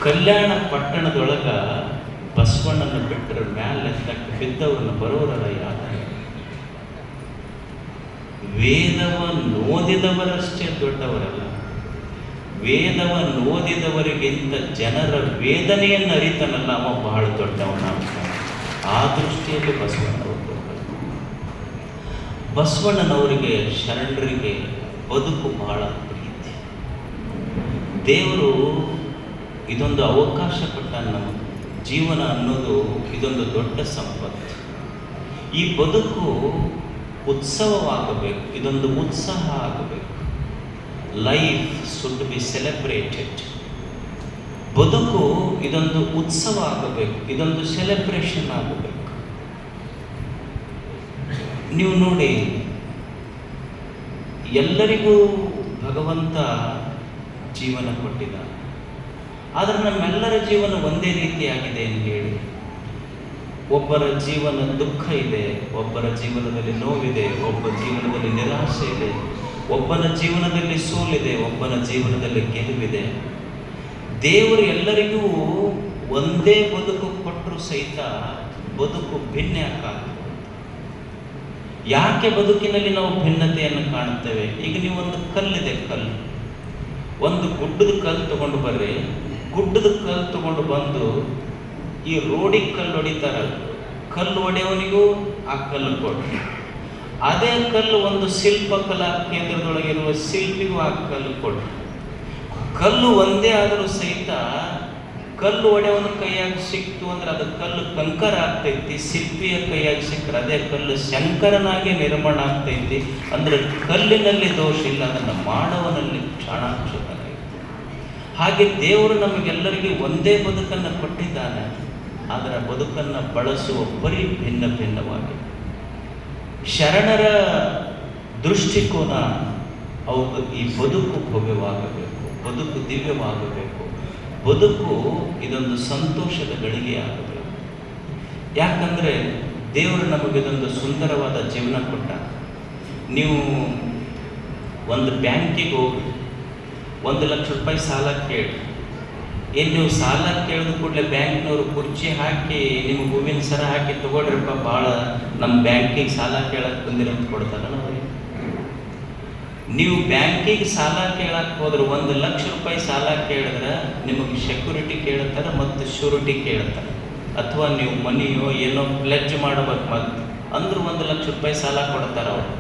ಕಲ್ಯಾಣ ಪಟ್ಟಣದೊಳಗ ಬಸವಣ್ಣನ ಬಿಟ್ಟರ ಮ್ಯಾಲೆ ಬಿದ್ದವ್ರನ್ನ ಬರೋರಲ್ಲ ಯಾರ ವೇದವನ್ನು ಓದಿದವರಷ್ಟೇ ದೊಡ್ಡವರಲ್ಲ, ವೇದವನ್ನು ಓದಿದವರಿಗಿಂತ ಜನರ ವೇದನೆಯನ್ನು ಅರಿತನಲ್ಲ ಅವ ಬಹಳ ದೊಡ್ಡವನ. ಆ ದೃಷ್ಟಿಯಲ್ಲಿ ಬಸವಣ್ಣನವರು ಬಸವಣ್ಣನವರಿಗೆ ಶರಣರಿಗೆ ಬದುಕು ಬಹಳ ಪ್ರೀತಿ. ದೇವರು ಇದೊಂದು ಅವಕಾಶ ಕೊಟ್ಟ. ನಮಗೆ ಜೀವನ ಅನ್ನೋದು ಇದೊಂದು ದೊಡ್ಡ ಸಂಪತ್ತು. ಈ ಬದುಕು ಉತ್ಸವವಾಗಬೇಕು, ಇದೊಂದು ಉತ್ಸಾಹ ಆಗಬೇಕು. Life should be celebrated. ಬದುಕು ಇದೊಂದು ಉತ್ಸವ ಆಗಬೇಕು, ಇದೊಂದು ಸೆಲೆಬ್ರೇಷನ್ ಆಗಬೇಕು. ನೀವು ನೋಡಿ, ಎಲ್ಲರಿಗೂ ಭಗವಂತ ಜೀವನ ಕೊಟ್ಟಿದ್ದಾನೆ. ಆದರೆ ನಮ್ಮೆಲ್ಲರ ಜೀವನ ಒಂದೇ ರೀತಿಯಾಗಿದೆ ಎಂದು ಹೇಳಿ, ಒಬ್ಬರ ಜೀವನ ದುಃಖ ಇದೆ, ಒಬ್ಬರ ಜೀವನದಲ್ಲಿ ನೋವಿದೆ, ಒಬ್ಬ ಜೀವನದಲ್ಲಿ ನಿರಾಶೆ ಇದೆ, ಒಬ್ಬನ ಜೀವನದಲ್ಲಿ ಸೋಲಿದೆ, ಒಬ್ಬನ ಜೀವನದಲ್ಲಿ ಗೆಲುವಿದೆ. ದೇವರು ಎಲ್ಲರಿಗೂ ಒಂದೇ ಬದುಕು ಕೊಟ್ಟರು ಸಹಿತ ಬದುಕು ಭಿನ್ನ ಯಾಕಾಗ್ತದೆ. ಯಾಕೆ ಬದುಕಿನಲ್ಲಿ ನಾವು ಭಿನ್ನತೆಯನ್ನು ಕಾಣುತ್ತೇವೆ? ಈಗ ನೀವು ಒಂದು ಕಲ್ಲಿದೆ, ಒಂದು ಗುಡ್ಡದ ಕಲ್ಲು ತಗೊಂಡು ಬರ್ರಿ, ಗುಡ್ಡದ ಕಲ್ಲು ತಗೊಂಡು ಬಂದು ಈ ರೋಡಿಗೆ ಕಲ್ಲು ಹೊಡಿತಾರಲ್ಲ, ಕಲ್ಲು ಹೊಡೆಯವನಿಗೂ ಆ ಕಲ್ಲು ಕೊಡ್ರಿ. ಅದೇ ಕಲ್ಲು ಒಂದು ಶಿಲ್ಪಕಲಾ ಕೇಂದ್ರದೊಳಗಿರುವ ಶಿಲ್ಪಿಗೂ ಆ ಕಲ್ಲು ಕೊಡ್ರಿ. ಕಲ್ಲು ಒಂದೇ ಆದರೂ ಸಹಿತ ಕಲ್ಲು ಹೊಡೆಯವನ ಕೈಯಾಗಿ ಸಿಕ್ತು ಅಂದ್ರೆ ಅದು ಕಲ್ಲು ಕಂಕರ ಆಗ್ತೈತಿ, ಶಿಲ್ಪಿಯ ಕೈಯಾಗಿ ಸಿಕ್ಕರೆ ಅದೇ ಕಲ್ಲು ಶಂಕರನಾಗಿ ನಿರ್ಮಾಣ ಆಗ್ತೈತಿ. ಅಂದ್ರೆ ಕಲ್ಲಿನಲ್ಲಿ ದೋಷ ಇಲ್ಲ, ಅದನ್ನು ಮಾಡವನಲ್ಲಿ ಕ್ಷಣಾಕ್ಷರ. ಹಾಗೆ ದೇವರು ನಮಗೆಲ್ಲರಿಗೆ ಒಂದೇ ಬದುಕನ್ನು ಕೊಟ್ಟಿದ್ದಾನೆ, ಅದರ ಬದುಕನ್ನು ಬಳಸುವ ಬರೀ ಭಿನ್ನ ಭಿನ್ನವಾಗಿ. ಶರಣರ ದೃಷ್ಟಿಕೋನ ಅವರು ಈ ಬದುಕು ಭವ್ಯವಾಗಬೇಕು, ಬದುಕು ದಿವ್ಯವಾಗಬೇಕು, ಬದುಕು ಇದೊಂದು ಸಂತೋಷದ ಗಳಿಗೆ ಆಗಬೇಕು. ಯಾಕಂದರೆ ದೇವರು ನಮಗಿದೊಂದು ಸುಂದರವಾದ ಜೀವನ ಕೊಟ್ಟ. ನೀವು ಒಂದು ಬ್ಯಾಂಕಿಗೆ ಹೋಗಿ 1 ಲಕ್ಷ ರೂಪಾಯಿ ಸಾಲ ಕೇಳಿ, ಏನು ನೀವು ಸಾಲ ಕೇಳಿದ ಕೂಡಲೇ ಬ್ಯಾಂಕ್ನವರು ಕುರ್ಚಿ ಹಾಕಿ ನಿಮ್ಗೆ ಹೂವಿನ ಸರ ಹಾಕಿ ತಗೊಳ್ರಿಪ್ಪ, ಭಾಳ ನಮ್ಮ ಬ್ಯಾಂಕಿಗೆ ಸಾಲ ಕೇಳಕ್ಕೆ ಬಂದಿರಂತ ಕೊಡ್ತಾರ ನೋಡಿ. ನೀವು ಬ್ಯಾಂಕಿಗೆ ಸಾಲ ಕೇಳಕ್ಕೆ ಹೋದ್ರೆ 1 ಲಕ್ಷ ರೂಪಾಯಿ ಸಾಲ ಕೇಳಿದ್ರೆ ನಿಮಗೆ ಸೆಕ್ಯೂರಿಟಿ ಕೇಳ್ತಾರೆ ಮತ್ತು ಶ್ಯೂರಿಟಿ ಕೇಳ್ತಾರೆ, ಅಥವಾ ನೀವು ಮನಿಯೋ ಏನೋ ಪ್ಲೆಡ್ಜ್ ಮಾಡಬೇಕು ಮತ್ತು ಅಂದ್ರೆ 1 ಲಕ್ಷ ರೂಪಾಯಿ ಸಾಲ ಕೊಡ್ತಾರೆ ಅವರು.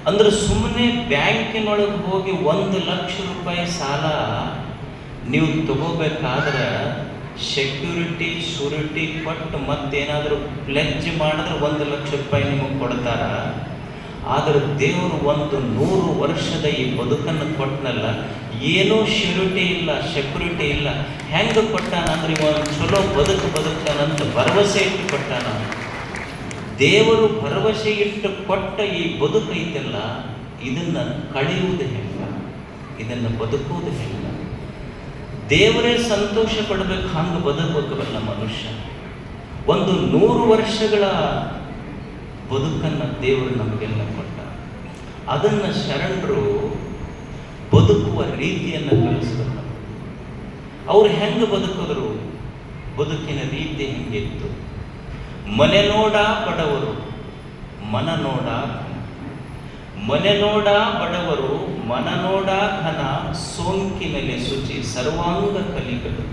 ಅಂದ್ರೆ ಸುಮ್ಮನೆ ಬ್ಯಾಂಕಿನೊಳಗೆ ಹೋಗಿ 1 ಲಕ್ಷ ರೂಪಾಯಿ ಸಾಲ ನೀವು ತಗೋಬೇಕಾದ್ರೆ ಸೆಕ್ಯೂರಿಟಿ ಶ್ಯೂರಿಟಿ ಕೊಟ್ಟು ಮತ್ತೇನಾದರೂ ಪ್ಲೆಡ್ಜ್ ಮಾಡಿದ್ರೆ 1 ಲಕ್ಷ ರೂಪಾಯಿ ನಿಮಗೆ ಕೊಡ್ತಾರ. ಆದರೆ ದೇವರು 100 ವರ್ಷದ ಈ ಬದುಕನ್ನು ಕೊಟ್ಟನಲ್ಲ, ಏನೂ ಶ್ಯೂರಿಟಿ ಇಲ್ಲ, ಸೆಕ್ಯೂರಿಟಿ ಇಲ್ಲ. ಹೆಂಗೆ ಕೊಟ್ಟಾನ ಅಂದ್ರೆ ಒಂದು ಚಲೋ ಬದುಕ್ತಾನಂತ ಭರವಸೆ ಇಟ್ಟು ಕೊಟ್ಟಾನ. ದೇವರು ಭರವಸೆ ಇಟ್ಟು ಕೊಟ್ಟ ಈ ಬದುಕೈತಲ್ಲ, ಇದನ್ನು ಕಳೆಯುವುದು ಹೆಂಗ, ಇದನ್ನು ಬದುಕುವುದು ಹೆಂಗ? ದೇವರೇ ಸಂತೋಷ ಪಡಬೇಕು, ಹಂಗೆ ಬದುಕಬೇಕಲ್ಲ ಮನುಷ್ಯ. 100 ವರ್ಷಗಳ ಬದುಕನ್ನು ದೇವರು ನಮಗೆಲ್ಲ ಕೊಟ್ಟ. ಅದನ್ನು ಶರಣರು ಬದುಕುವ ರೀತಿಯನ್ನು ಕಲಿಸಿದ್ರು. ಅವ್ರು ಹೆಂಗೆ ಬದುಕಿದ್ರು, ಬದುಕಿನ ರೀತಿ ಹೆಂಗಿತ್ತು? ಮನೆ ನೋಡ ಬಡವರು ಮನ ನೋಡ, ಮನೆ ನೋಡ ಬಡವರು ಮನ ನೋಡ ಘನ, ಸೋಂಕಿನಲ್ಲಿ ಶುಚಿ ಸರ್ವಾಂಗ ಕಲಿಗಳು,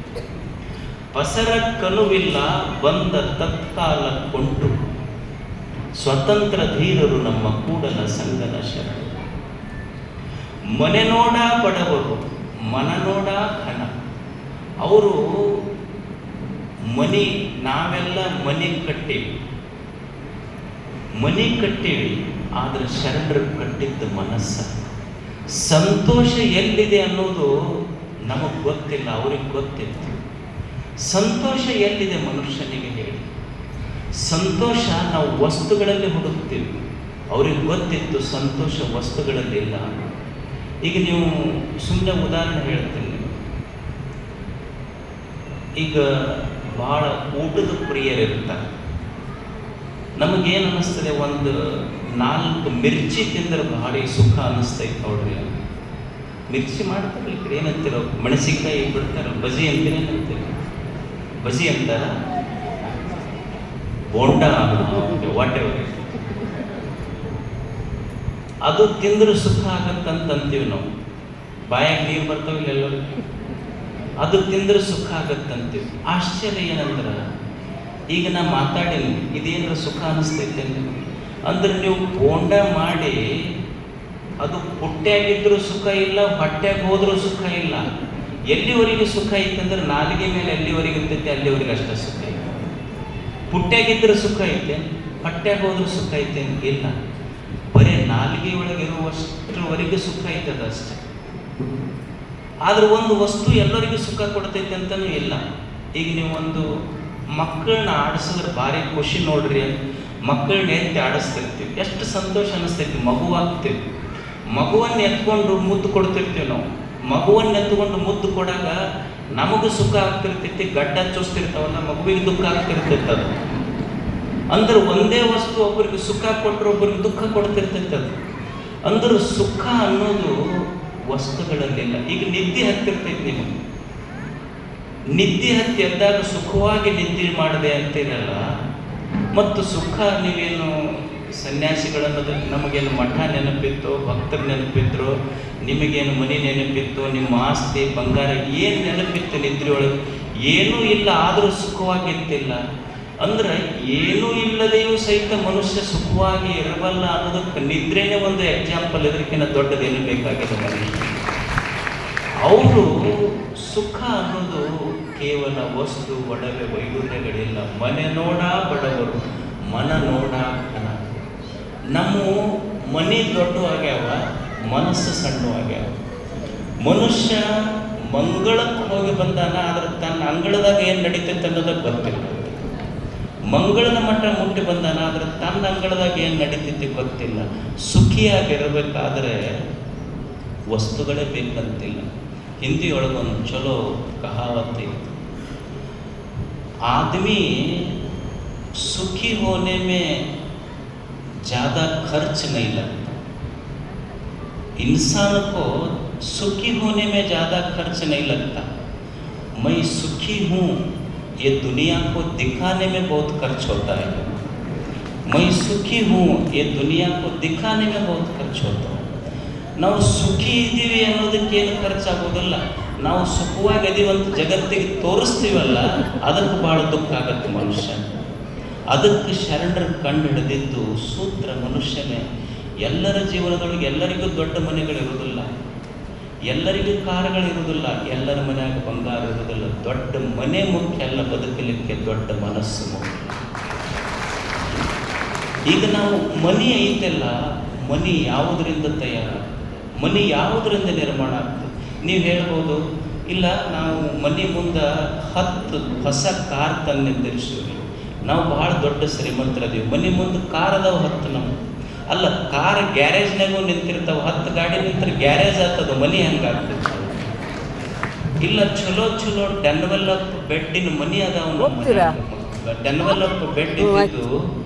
ಪಸರ ಕನುವಿಲ್ಲ ಬಂದ ತತ್ಕಾಲ ಕೊಂಟು, ಸ್ವತಂತ್ರ ಧೀರರು ನಮ್ಮ ಕೂಡಲ ಸಂಗನ ಶರಣ. ಮನೆ ನೋಡ ಬಡವರು ಮನ ನೋಡ ಘನ. ಅವರು ನಾವೆಲ್ಲ ಮನೆ ಕಟ್ಟಿವಿ, ಆದರೆ ಶರಣರು ಕಟ್ಟಿದ್ದ ಮನಸ್ಸ. ಸಂತೋಷ ಎಲ್ಲಿದೆ ಅನ್ನೋದು ನಮಗೆ ಗೊತ್ತಿಲ್ಲ, ಅವ್ರಿಗೆ ಗೊತ್ತಿತ್ತು. ಸಂತೋಷ ಎಲ್ಲಿದೆ ಮನುಷ್ಯನಿಗೆ ಹೇಳಿ? ಸಂತೋಷ ನಾವು ವಸ್ತುಗಳಲ್ಲಿ ಹುಡುಕ್ತೀವಿ, ಅವ್ರಿಗೆ ಗೊತ್ತಿತ್ತು ಸಂತೋಷ ವಸ್ತುಗಳಲ್ಲಿಲ್ಲ. ಈಗ ನೀವು ಸುಮ್ಮನೆ ಉದಾಹರಣೆ ಹೇಳ್ತೀನಿ. ಈಗ ಭಾಳ ಊಟದ ಪ್ರಿಯರಿರ್ತಾರೆ. ನಮಗೇನು ಅನ್ನಿಸ್ತದೆ, ಒಂದು 4 ಮಿರ್ಚಿ ತಿಂದರೆ ಭಾರಿ ಸುಖ ಅನ್ನಿಸ್ತೈತೆ ನೋಡ್ರಿ. ಮಿರ್ಚಿ ಮಾಡ್ತಾರೆ ಈ ಕಡೆ ಏನಂತೀರೋ, ಮೆಣಸಿನ್ಕಾಯಿ ಬಿಡ್ತಾರ, ಬಜಿ ಅಂತೀರ, ಏನಂತೀರಿ? ಬಜಿ ಅಂತಾರ, ಬೋಂಡ, ವಾಟ್ ಎವರ್. ಅದು ತಿಂದ್ರೆ ಸುಖ ಆಗತ್ತಂತೀವಿ ನಾವು. ಬಾಯಾಗ ನೀರು ಬರ್ತಾವಿಲ್ಲ ಎಲ್ಲರಿಗೂ. ಅದು ತಿಂದ್ರೆ ಸುಖ ಆಗತ್ತಂತೀವಿ. ಆಶ್ಚರ್ಯ ಏನಂದ್ರೆ, ಈಗ ನಾ ಮಾತಾಡೀನಿ, ಇದೇನಾರ ಸುಖ ಅನಿಸ್ತೈತೆ ಅಂದ್ರೆ ನೀವು ಬೋಂಡ ಮಾಡಿ ಅದು ಪುಟ್ಟ್ಯಾಗಿದ್ರೂ ಸುಖ ಇಲ್ಲ, ಹೊಟ್ಟ್ಯಾಗ ಹೋದ್ರೂ ಸುಖ ಇಲ್ಲ. ಎಲ್ಲಿವರೆಗೆ ಸುಖ ಐತಂದ್ರೆ ನಾಲಿಗೆ ಮೇಲೆ ಎಲ್ಲಿವರೆಗೆ ಇರ್ತೈತೆ ಅಲ್ಲಿವರೆಗೆ ಅಷ್ಟೇ ಸುಖ ಐತೆ. ಪುಟ್ಟ್ಯಾಗಿದ್ರೂ ಸುಖ ಐತೆ, ಹೊಟ್ಟ್ಯಾಗ ಹೋದ್ರೂ ಸುಖ ಐತೆ ಇಲ್ಲ. ಬರೀ ನಾಲಿಗೆ ಒಳಗಿರುವಷ್ಟರವರೆಗೆ ಸುಖ ಐತದ ಅಷ್ಟೇ. ಆದ್ರೆ ಒಂದು ವಸ್ತು ಎಲ್ಲರಿಗೂ ಸುಖ ಕೊಡ್ತೈತೆ ಅಂತನೂ ಇಲ್ಲ. ಈಗ ನೀವು ಒಂದು ಮಕ್ಕಳನ್ನ ಆಡಿಸಿದ್ರೆ ಭಾರಿ ಖುಷಿ ನೋಡ್ರಿ. ಮಕ್ಕಳನ್ನ ಎತ್ತಿ ಆಡಿಸ್ತಿರ್ತೀವಿ, ಎಷ್ಟು ಸಂತೋಷ ಅನಿಸ್ತೈತಿ. ಮಗುವಾಗ್ತೀವಿ, ಮಗುವನ್ನು ಎತ್ಕೊಂಡು ಮುದ್ದು ಕೊಡ್ತಿರ್ತೀವಿ ನಾವು. ಮಗುವನ್ನು ಎತ್ಕೊಂಡು ಮುದ್ದು ಕೊಡಾಗ ನಮಗೂ ಸುಖ ಆಗ್ತಿರ್ತೈತಿ. ಗಡ್ಡ ಚೂಸ್ತಿರ್ತಾವಲ್ಲ, ಮಗುವಿಗೆ ದುಃಖ ಆಗ್ತಿರ್ತೈತೆ. ಅದು ಅಂದ್ರೆ ಒಂದೇ ವಸ್ತು ಒಬ್ಬರಿಗೆ ಸುಖ ಕೊಟ್ಟರೆ ಒಬ್ಬರಿಗೆ ದುಃಖ ಕೊಡ್ತಿರ್ತೈತೆ. ಅದು ಅಂದ್ರೆ ಸುಖ ಅನ್ನೋದು ವಸ್ತುಗಳಲ್ಲಿಲ್ಲ. ಈಗ ನಿದ್ದೆ ಹತ್ತಿರ್ತೈತಿ ನಿಮಗೆ, ನಿದ್ದೆ ಹತ್ತಿ ಎದ್ದಾಗ ಸುಖವಾಗಿ ನಿದ್ದೆ ಮಾಡಿದೆ ಅಂತೀರಲ್ಲ. ಮತ್ತು ಸುಖ ನೀವೇನು ಸನ್ಯಾಸಿಗಳನ್ನೋದು, ನಮಗೇನು ಮಠ ನೆನಪಿತ್ತು, ಭಕ್ತರ ನೆನಪಿದ್ರು, ನಿಮಗೇನು ಮನೆ ನೆನಪಿತ್ತು, ನಿಮ್ಮ ಆಸ್ತಿ ಬಂಗಾರ ಏನು ನೆನಪಿತ್ತು ನಿದ್ರೆ ಒಳಗೆ? ಏನೂ ಇಲ್ಲ, ಆದರೂ ಸುಖವಾಗಿ ಇರ್ತಿಲ್ಲ. ಅಂದ್ರೆ ಏನೂ ಇಲ್ಲದೆಯೂ ಸಹಿತ ಮನುಷ್ಯ ಸುಖವಾಗಿ ಇರಬಲ್ಲ ಅನ್ನೋದಕ್ಕೆ ನಿದ್ರೆನೇ ಒಂದು ಎಕ್ಸಾಂಪಲ್. ಇದಕ್ಕಿಂತ ದೊಡ್ಡದೇನು ಬೇಕಾಗಿದೆ ಮನುಷ್ಯ. ಅವರು ಸುಖ ಅನ್ನೋದು ಕೇವಲ ವಸ್ತು, ಒಡವೆ, ವೈಡೂರ್ಯಗಳಿಲ್ಲ. ಮನೆ ನೋಡ ಬಡವರು, ಮನ ನೋಡ ಘನ. ನಮ್ಮ ಮನೆ ದೊಡ್ಡ ಆಗ್ಯಾವ, ಮನಸ್ಸು ಸಣ್ಣ ಆಗ್ಯಾವ. ಮನುಷ್ಯ ಮಂಗಳಕ್ಕೆ ಹೋಗಿ ಬಂದಾನ, ಆದ್ರೆ ತನ್ನ ಅಂಗಳದಾಗ ಏನು ನಡೀತೈತೆ ಅನ್ನೋದಕ್ಕೆ ಗೊತ್ತಿಲ್ಲ. ಮಂಗಳದ ಮಟ್ಟ ಮುಟ್ಟಿ ಬಂದಾನ, ಆದ್ರೆ ತನ್ನ ಅಂಗಳದಾಗ ಏನು ನಡೀತೈತಿ ಗೊತ್ತಿಲ್ಲ. ಸುಖಿಯಾಗಿರಬೇಕಾದ್ರೆ ವಸ್ತುಗಳೇ ಬೇಕಂತಿಲ್ಲ. ಹಿಂದಿಯೊಳಗೊಂದು ಚಲೋ ಕಹಾವತ್ ಇತ್ತು, आदमी सुखी होने में ज़्यादा खर्च नहीं लगता. इंसान को सुखी होने में ज़्यादा खर्च नहीं लगता. मैं सुखी हूँ ये दुनिया को दिखाने में बहुत खर्च होता है. मैं सुखी हूँ ये दुनिया को दिखाने में बहुत खर्च होता है. ನಾವು ಸುಖಿ ಇದ್ದೀವಿ ಅನ್ನೋದಕ್ಕೇನು ಖರ್ಚಾಗೋದಿಲ್ಲ. ನಾವು ಸುಖವಾಗಿ ಅದೀವಂತ ಜಗತ್ತಿಗೆ ತೋರಿಸ್ತೀವಲ್ಲ, ಅದಕ್ಕೆ ಭಾಳ ದುಃಖ ಆಗತ್ತೆ ಮನುಷ್ಯ. ಅದಕ್ಕೆ ಶರಣರು ಕಂಡು ಹಿಡಿದಿದ್ದು ಸೂತ್ರ ಮನುಷ್ಯನೇ. ಎಲ್ಲರ ಜೀವನದೊಳಗೆ ಎಲ್ಲರಿಗೂ ದೊಡ್ಡ ಮನೆಗಳಿರುವುದಿಲ್ಲ, ಎಲ್ಲರಿಗೂ ಕಾರುಗಳಿರುವುದಿಲ್ಲ, ಎಲ್ಲರ ಮನೆಯಾಗ ಬಂಗಾರ ಇರುವುದಿಲ್ಲ. ದೊಡ್ಡ ಮನೆ ಮುಖ್ಯ ಅಲ್ಲ, ಬದುಕಲಿಕ್ಕೆ ದೊಡ್ಡ ಮನಸ್ಸು ಮುಖ್ಯ. ಈಗ ನಾವು ಮನಿ ಐತೆಲ್ಲ, ಮನಿ ಯಾವುದರಿಂದ ತಯಾರಾಗ್ತದೆ, ಮನಿ ಯಾವುದರಿಂದ ನಿರ್ಮಾಣ ಆಗ್ತದೆ? ನೀವು ಹೇಳ್ಬೋದು, ಇಲ್ಲ ನಾವು ಮನೆ ಮುಂದೆ 10 ಹೊಸ ಕಾರ್ ತಂದು ನಿಂದಿರಿಸಿವಿ, ನಾವು ಭಾಳ ದೊಡ್ಡ ಶ್ರೀಮಂತರದೀವಿ, ಮನೆ ಮುಂದೆ ಕಾರ್ ಅದಾವ 10 ನಮ್ಮ. ಅಲ್ಲ, ಕಾರ್ ಗ್ಯಾರೇಜ್ನಾಗೂ ನಿಂತಿರ್ತಾವೆ, 10 ಗಾಡಿ ನಿಂತರ ಗ್ಯಾರೇಜ್ ಆಗ್ತದ, ಮನೆ ಹಂಗಾಗ್ತದೆ. ಇಲ್ಲ, ಚಲೋ ಚಲೋ ಡೆನ್ವೆಲಪ್ ಬೆಡ್ಡಿನ ಮನಿ ಅದಾವ, ಡೆನ್ವೆಲಪ್ ಬೆಡ್ ಇದ್ದಿದ್ದು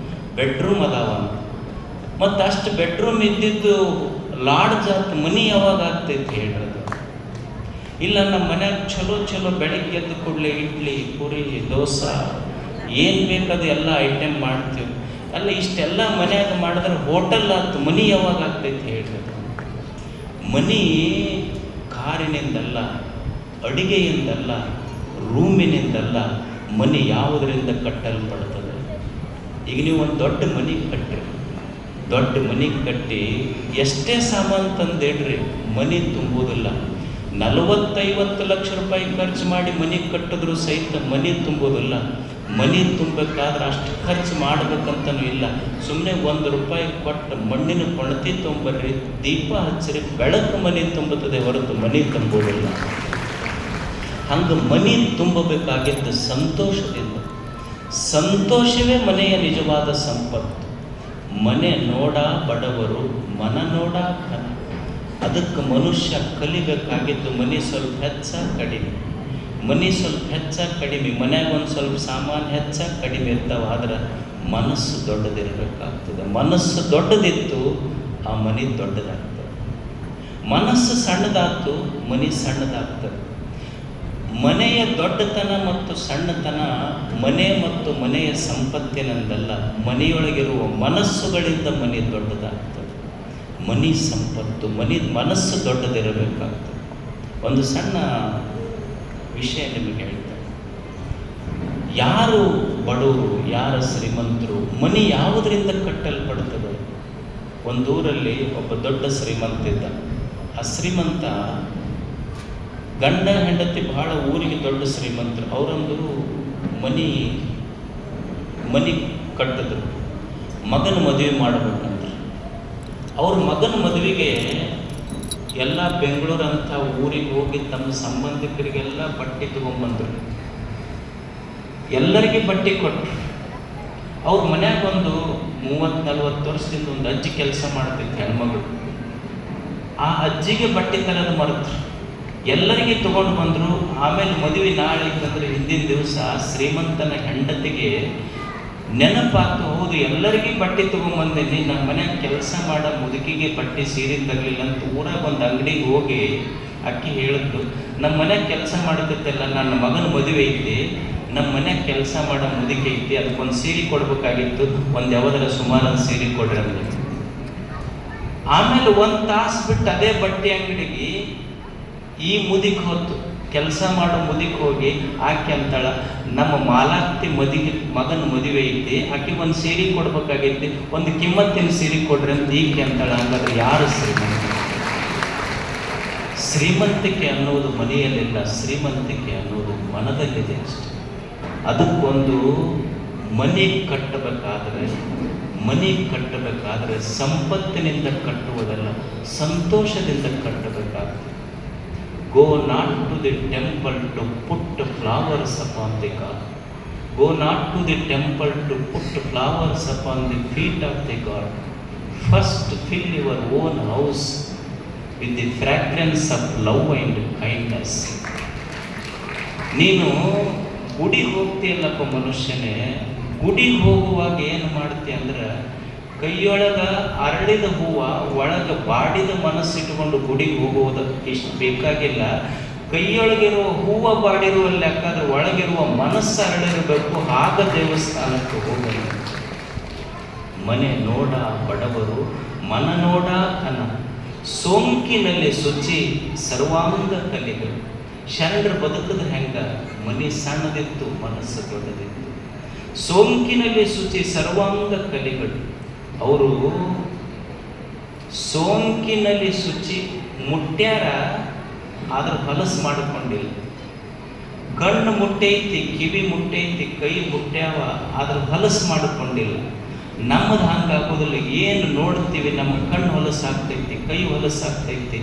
ಬೆಡ್ರೂಮ್ ಅದಾವ. ಮತ್ತು ಅಷ್ಟು ಬೆಡ್ರೂಮ್ ಇದ್ದಿದ್ದು ಲಾಡ್ಜ್ ಆತ ಮನಿ ಯಾವಾಗ ಆಗ್ತೈತಿ ಹೇಳ್ರಿ? ಇಲ್ಲ, ನಮ್ಮ ಮನ್ಯಾಗ ಚಲೋ ಚಲೋ ಬೆಳಗ್ಗೆ ಎದ್ದು ಕೂಡಲೇ ಇಡ್ಲಿ, ಪುರಿ, ದೋಸೆ ಏನು ಬೇಕದು ಎಲ್ಲ ಐಟಮ್ ಮಾಡ್ತೀವಿ. ಅಲ್ಲ, ಇಷ್ಟೆಲ್ಲ ಮನ್ಯಾಗ ಮಾಡಿದ್ರೆ ಹೋಟೆಲ್ ಆಯ್ತು, ಮನಿ ಯಾವಾಗ ಆಗ್ತೈತಿ ಹೇಳ್ರಿ? ಮನಿ ಕಾರಿನಿಂದಲ್ಲ, ಅಡಿಗೆಯಿಂದಲ್ಲ, ರೂಮಿನಿಂದಲ್ಲ, ಮನಿ ಯಾವುದರಿಂದ ಕಟ್ಟಲ್ಪಡ್ತದೆ? ಈಗ ನೀವು ಒಂದು ದೊಡ್ಡ ಮನೆ ಕಟ್ಟಿರಿ, ದೊಡ್ಡ ಮನೆ ಕಟ್ಟಿ ಎಷ್ಟೇ ಸಾಮಾನು ತಂದೇಳ್ರಿ, ಮನೆ ತುಂಬುವುದಿಲ್ಲ. 40-50 ಲಕ್ಷ ರೂಪಾಯಿ ಖರ್ಚು ಮಾಡಿ ಮನೆ ಕಟ್ಟಿದ್ರು ಸಹಿತ ಮನೆ ತುಂಬೋದಿಲ್ಲ. ಮನೆ ತುಂಬಬೇಕಾದ್ರೆ ಅಷ್ಟು ಖರ್ಚು ಮಾಡಬೇಕಂತನೂ ಇಲ್ಲ. ಸುಮ್ಮನೆ 1 ರೂಪಾಯಿ ಕೊಟ್ಟು ಮಣ್ಣಿನ ಕೊಣತಿ ತೊಂಬರ್ರಿ, ದೀಪ ಹಚ್ಚಿರಿ, ಬೆಳಕು ಮನೆ ತುಂಬುತ್ತದೆ ಹೊರತು ಮನೆ ತುಂಬೋದಿಲ್ಲ. ಹಂಗೆ ಮನೆ ತುಂಬಬೇಕಾಗಿದ್ದು ಸಂತೋಷದಿಂದ. ಸಂತೋಷವೇ ಮನೆಯ ನಿಜವಾದ ಸಂಪತ್ತು. ಮನೆ ನೋಡ ಬಡವರು, ಮನ ನೋಡ ಘನ. ಅದಕ್ಕೆ ಮನುಷ್ಯ ಕಲಿಬೇಕಾಗಿದ್ದು ಮನೆ ಸ್ವಲ್ಪ ಹೆಚ್ಚ ಕಡಿಮೆ, ಮನೆ ಸ್ವಲ್ಪ ಹೆಚ್ಚ ಕಡಿಮೆ. ಮನ್ಯಾಗ ಒಂದು ಸ್ವಲ್ಪ ಸಾಮಾನು ಹೆಚ್ಚ ಕಡಿಮೆ ಇರ್ತಾವೆ, ಆದ್ರೆ ಮನಸ್ಸು ದೊಡ್ಡದಿರಬೇಕಾಗ್ತದೆ. ಮನಸ್ಸು ದೊಡ್ಡದಿತ್ತು, ಆ ಮನೆ ದೊಡ್ಡದಾಗ್ತದೆ. ಮನಸ್ಸು ಸಣ್ಣದಾತು, ಮನೆ ಸಣ್ಣದಾಗ್ತದೆ. ಮನೆಯ ದೊಡ್ಡತನ ಮತ್ತು ಸಣ್ಣತನ ಮನೆ ಮತ್ತು ಮನೆಯ ಸಂಪತ್ತಿನಿಂದಲ್ಲ, ಮನೆಯೊಳಗಿರುವ ಮನಸ್ಸುಗಳಿಂದ ಮನೆ ದೊಡ್ಡದಾಗ್ತದೆ. ಮನೆ ಸಂಪತ್ತು, ಮನಸ್ಸು ದೊಡ್ಡದಿರಬೇಕಾಗ್ತದೆ. ಒಂದು ಸಣ್ಣ ವಿಷಯ ನಿಮಗೆ ಹೇಳ್ತಾರೆ. ಯಾರು ಬಡವರು, ಯಾರು ಶ್ರೀಮಂತರು, ಮನೆ ಯಾವುದರಿಂದ ಕಟ್ಟಲ್ಪಡ್ತದೆ? ಒಂದೂರಲ್ಲಿ ಒಬ್ಬ ದೊಡ್ಡ ಶ್ರೀಮಂತ ಇದ್ದ. ಆ ಶ್ರೀಮಂತ ಗಂಡ ಹೆಂಡತಿ ಬಹಳ ಊರಿಗೆ ದೊಡ್ಡ ಶ್ರೀಮಂತರು. ಅವರೊಂದು ಮನೆ ಕಟ್ಟಿದ್ರು. ಮಗನ ಮದುವೆ ಮಾಡಬೇಕಂದ್ರೆ ಅವ್ರ ಮಗನ ಮದುವೆಗೆ ಎಲ್ಲ ಬೆಂಗಳೂರಂಥ ಊರಿಗೆ ಹೋಗಿ ತಮ್ಮ ಸಂಬಂಧಿಕರಿಗೆಲ್ಲ ಬಟ್ಟೆ ತಗೊಂಡ್ಬಂದರು. ಎಲ್ಲರಿಗೆ ಬಟ್ಟೆ ಕೊಟ್ಟರು. ಅವ್ರ ಮನ್ಯಾಗ ಒಂದು 30-40 ವರ್ಷದಿಂದ ಒಂದು ಅಜ್ಜಿ ಕೆಲಸ ಮಾಡ್ತಿತ್ತು, ಹೆಣ್ಮಗಳು. ಆ ಅಜ್ಜಿಗೆ ಬಟ್ಟೆ ತರೋದು ಮರೆತರು. ಎಲ್ಲರಿಗೆ ತೊಗೊಂಡು ಬಂದರು. ಆಮೇಲೆ ಮದುವೆ ನಾಳೆ ಬಂದರೆ ಹಿಂದಿನ ದಿವಸ ಶ್ರೀಮಂತನ ಹೆಂಡತಿಗೆ ನೆನಪಾತು, ಹೌದು ಎಲ್ಲರಿಗೆ ಬಟ್ಟೆ ತೊಗೊಂಬಂದೇನಿ, ನಮ್ಮ ಮನ್ಯಾಗ ಕೆಲಸ ಮಾಡೋ ಮುದುಕಿಗೆ ಬಟ್ಟೆ ಸೀರೆ ತರಲಿಲ್ಲ ಅಂತ ಊರಾಗ ಒಂದು ಅಂಗಡಿಗೆ ಹೋಗಿ ಅಕ್ಕಿ ಹೇಳಿದ್ರು, ನಮ್ಮ ಮನ್ಯಾಗ ಕೆಲಸ ಮಾಡಕತ್ತೆಲ್ಲ, ನನ್ನ ಮಗನ ಮದುವೆ ಐತಿ, ನಮ್ಮ ಮನ್ಯಾಗ ಕೆಲಸ ಮಾಡೋ ಮುದುಕಿ ಐತಿ, ಅದಕ್ಕೊಂದು ಸೀರೆ ಕೊಡ್ಬೇಕಾಗಿತ್ತು, ಒಂದು ಯಾವ್ದಾರ ಸುಮಾರು ಸೀರೆ ಕೊಡ್ರಿ ಅಂದ್ರೆ. ಆಮೇಲೆ 1 ತಾಸು ಬಿಟ್ಟು ಅದೇ ಬಟ್ಟೆ ಅಂಗಡಿಗೆ ಈ ಮುದುಕಿ ಹೊತ್ತು ಕೆಲಸ ಮಾಡೋ ಮುದುಕಿ ಹೋಗಿ ಆಕೆ ಅಂತಾಳ, ನಮ್ಮ ಮಾಲಾಕ್ತಿ ಮಗನ ಮದುವೆ ಐತಿ, ಆಕೆ ಒಂದು ಸೀರೆ ಕೊಡ್ಬೇಕಾಗೈತಿ, ಒಂದು ಕಿಮ್ಮತ್ತಿನ ಸೀರೆ ಕೊಡ್ರಿ ಅಂತ ಈಕೆ ಅಂತಾಳ. ಹಾಗಾದ್ರೆ ಯಾರು ಶ್ರೀಮಂತ? ಶ್ರೀಮಂತಿಕೆ ಅನ್ನೋದು ಮನೆಯಲ್ಲಿಲ್ಲ, ಶ್ರೀಮಂತಿಕೆ ಅನ್ನೋದು ಮನದಲ್ಲಿದೆ ಅಷ್ಟೆ. ಅದಕ್ಕೊಂದು ಮನೆ ಕಟ್ಟಬೇಕಾದ್ರೆ ಸಂಪತ್ತಿನಿಂದ ಕಟ್ಟುವುದಲ್ಲ, ಸಂತೋಷದಿಂದ ಕಟ್ಟಬೇಕಾಗ್ತದೆ. Go not to the temple to put flowers upon the God. Go not to the temple to put flowers upon the feet of the God. First fill your own house with the fragrance of love and kindness. ನೀನು ಗುಡಿಗೆ ಹೋಗ್ತೀಯಲ್ಲಪ್ಪ ಮನುಷ್ಯನೇ, ಗುಡಿಗೆ ಹೋಗುವಾಗ ಏನು ಮಾಡ್ತೀಯ ಅಂದ್ರೆ, ಕೈಯೊಳಗೆ ಅರಳಿದ ಹೂವು, ಒಳಗೆ ಬಾಡಿದ ಮನಸ್ಸಿಟ್ಟುಕೊಂಡು ಗುಡಿಗೆ ಹೋಗುವುದಕ್ಕೆ ಇಷ್ಟು ಬೇಕಾಗಿಲ್ಲ. ಕೈಯೊಳಗಿರುವ ಹೂವು ಬಾಡಿರುವ ಲೆಕ್ಕಾದ್ರೆ ಒಳಗಿರುವ ಮನಸ್ಸು ಅರಳಿರಬೇಕು, ಆಗ ದೇವಸ್ಥಾನಕ್ಕೆ ಹೋಗಲು. ಮನೆ ನೋಡ ಬಡವರು, ಮನ ನೋಡ ಕನ, ಸೋಂಕಿನಲ್ಲಿ ಶುಚಿ ಸರ್ವಾಂಗ ಕಲಿಗಳು. ಶರಣರು ಬದುಕಿದ್ರೆ ಹೆಂಗ? ಮನೆ ಸಣ್ಣದಿತ್ತು, ಮನಸ್ಸು ದೊಡ್ಡದಿತ್ತು. ಸೋಂಕಿನಲ್ಲಿ ಶುಚಿ ಸರ್ವಾಂಗ ಕಲಿಗಳು. ಅವರು ಸೋಂಕಿನಲ್ಲಿ ಶುಚಿ ಮುಟ್ಟ್ಯಾರ, ಆದ್ರೆ ಹೊಲಸು ಮಾಡಿಕೊಂಡಿಲ್ಲ. ಕಣ್ಣು ಮುಟ್ಟೈತಿ, ಕಿವಿ ಮುಟ್ಟೈತಿ, ಕೈ ಮುಟ್ಟ್ಯಾವ, ಆದ್ರೆ ಹೊಲಸು ಮಾಡಿಕೊಂಡಿಲ್ಲ. ನಮ್ಮದು ಹಂಗಾಗೋದಿಲ್ಲ. ಏನು ನೋಡ್ತೀವಿ, ನಮ್ಮ ಕಣ್ಣು ಹೊಲಸಾಗ್ತೈತಿ, ಕೈ ಹೊಲಸಾಗ್ತೈತಿ,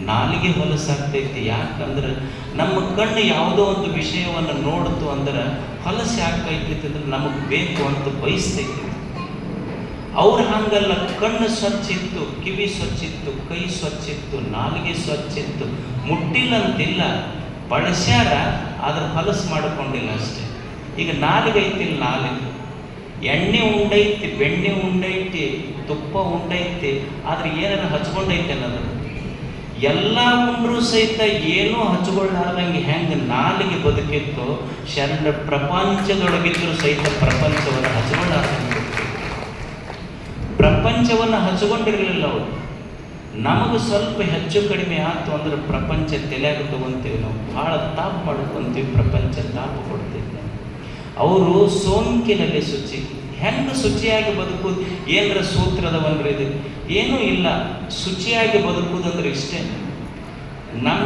ನಾಲಿಗೆ ಹೊಲಸಾಗ್ತೈತಿ. ಯಾಕಂದ್ರೆ ನಮ್ಮ ಕಣ್ಣು ಯಾವುದೋ ಒಂದು ವಿಷಯವನ್ನು ನೋಡ್ತು ಅಂದ್ರೆ ಹೊಲಸು ಯಾಕೈತಿ ಅಂದ್ರೆ ನಮಗೆ ಬೇಕು ಅಂತ ಬಯಸ್ತೈತಿ. ಅವ್ರು ಹಂಗಲ್ಲ, ಕಣ್ಣು ಸ್ವಚ್ಛ ಇತ್ತು, ಕಿವಿ ಸ್ವಚ್ಛ ಇತ್ತು, ಕೈ ಸ್ವಚ್ಛ ಇತ್ತು, ನಾಲಿಗೆ ಸ್ವಚ್ಛ ಇತ್ತು. ಮುಟ್ಟಿಲ್ಲ ಅಂತಿಲ್ಲ, ಬಳಸ್ಯಾರ, ಆದ್ರೆ ಹೊಲಸು ಮಾಡಿಕೊಂಡಿಲ್ಲ ಅಷ್ಟೇ. ಈಗ ನಾಲಿಗೆ ಐತಿಲ್ಲ, ನಾಲಿಗೆ ಎಣ್ಣೆ ಉಂಡೈತಿ, ಬೆಣ್ಣೆ ಉಂಡೈತಿ, ತುಪ್ಪ ಉಂಡೈತಿ, ಆದ್ರೆ ಏನಾರ ಹಚ್ಕೊಂಡೈತೆ ಅನ್ನೋದು. ಎಲ್ಲ ಉಂಡ್ರೂ ಸಹಿತ ಏನೂ ಹಚ್ಕೊಳ್ಳಾರ್ದಂಗೆ ಹೆಂಗೆ ನಾಲಿಗೆ ಬದುಕಿತ್ತು, ಶರಣ ಪ್ರಪಂಚದೊಳಗಿದ್ರು ಸಹಿತ ಪ್ರಪಂಚವನ್ನು ಹಚ್ಕೊಳ್ಳಾರ್ದಂಗೆ. ಪ್ರಪಂಚವನ್ನು ಹಚ್ಕೊಂಡಿರಲಿಲ್ಲ ಅವರು. ನಮಗೆ ಸ್ವಲ್ಪ ಹೆಚ್ಚು ಕಡಿಮೆ ಆಯ್ತು ಅಂದ್ರೆ ಪ್ರಪಂಚ ತಲೆಯಾಗ ತಗೊಂತೀವಿ ನಾವು, ಭಾಳ ತಾಪು ಮಾಡ್ಕೊತೀವಿ, ಪ್ರಪಂಚ ತಾಪು ಕೊಡ್ತೀವಿ. ಅವರು ಸೋಂಕಿನಲ್ಲಿ ಶುಚಿ. ಹೆಂಗೆ ಶುಚಿಯಾಗಿ ಬದುಕುವುದು? ಏನರ ಸೂತ್ರದವನ್ರಿ ಇದು? ಏನೂ ಇಲ್ಲ. ಶುಚಿಯಾಗಿ ಬದುಕುವುದಂದ್ರೆ ಇಷ್ಟೇ. ನಮ್ಮ